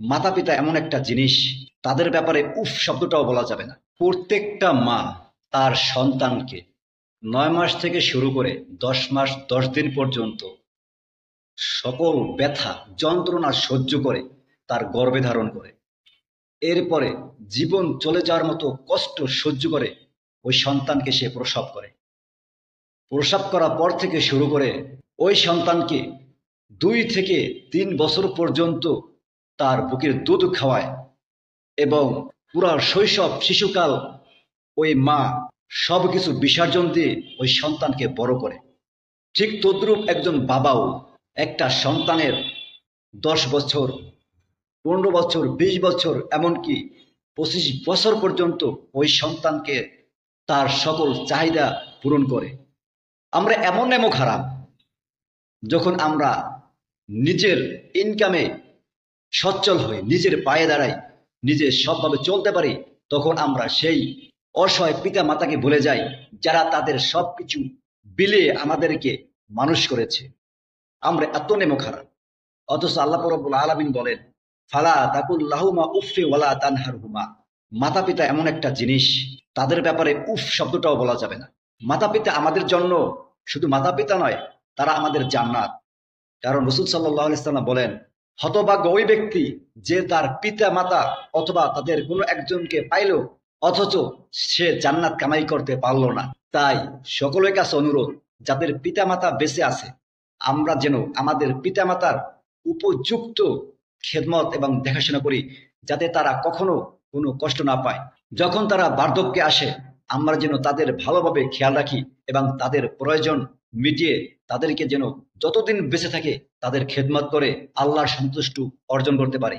মাতা পিতা এমন একটা জিনিস, তাদের ব্যাপারে উফ শব্দটাও বলা যাবে না। প্রত্যেকটা মা তার সন্তানকে 9 মাস থেকে শুরু করে 10 মাস 10 দিন পর্যন্ত সকল ব্যথা যন্ত্রণা সহ্য করে তার গর্ভে ধারণ করে। এরপরে জীবন চলে যাওয়ার মতো কষ্ট সহ্য করে ওই সন্তানকে সে প্রসব করে। প্রসব করার পর থেকে শুরু করে ওই সন্তানকে 2 থেকে 3 বছর পর্যন্ত তার বুকের দুধ খাওয়ায় এবং পুরা শৈশব শিশুকাল ওই মা সবকিছু বিসর্জন দিয়ে ওই সন্তানকে বড় করে। ঠিক তদ্রূপ একজন বাবাও একটা সন্তানের 10 বছর 15 বছর 20 বছর এমনকি 25 বছর পর্যন্ত ওই সন্তানকে তার সকল চাহিদা পূরণ করে। আমরা এমন খারাপ, যখন আমরা নিজের ইনকামে সচ্ছল হই, নিজের পায়ে দাঁড়াই, নিজে সবভাবে চলতে পারি, তখন আমরা সেই অসহায় পিতা মাতাকে ভুলে যাই যারা তাদের সবকিছু বিলিয়ে আমাদেরকে মানুষ করেছে। আমরা এত খারাপ। অথচ আল্লাহ রাব্বুল আলামিন বলেন, ফালা তাকুল লাহুমা উফফি ওয়ালা তানহারহুমা। মাতা পিতা এমন একটা জিনিস, তাদের ব্যাপারে উফ শব্দটাও বলা যাবে না। মাতা পিতা আমাদের জন্য শুধু মাতা পিতা নয়, তারা আমাদের জান্নাত। কারণ রাসূল সাল্লাল্লাহু আলাইহি ওয়াসাল্লাম বলেন, হতভাগ্য ওই ব্যক্তি যে তার পিতা মাতা অথবা তাদের কোনো একজনকে পাইল অথচ সে জান্নাত কামাই করতে পারল না। তাই সকলের কাছে অনুরোধ, যাদের পিতা মাতা বেঁচে আছে, আমরা যেন আমাদের পিতা মাতার উপযুক্ত খেদমত এবং দেখাশোনা করি, যাতে তারা কখনো কোনো কষ্ট না পায়। যখন তারা বার্ধক্যে আসে, আমরা যেন তাদের ভালোভাবে খেয়াল রাখি এবং তাদের প্রয়োজন মিটিয়ে তাদেরকে যেন যতদিন বেঁচে থাকে তাদের খেদমত করে আল্লাহর সন্তুষ্টি অর্জন করতে পারি।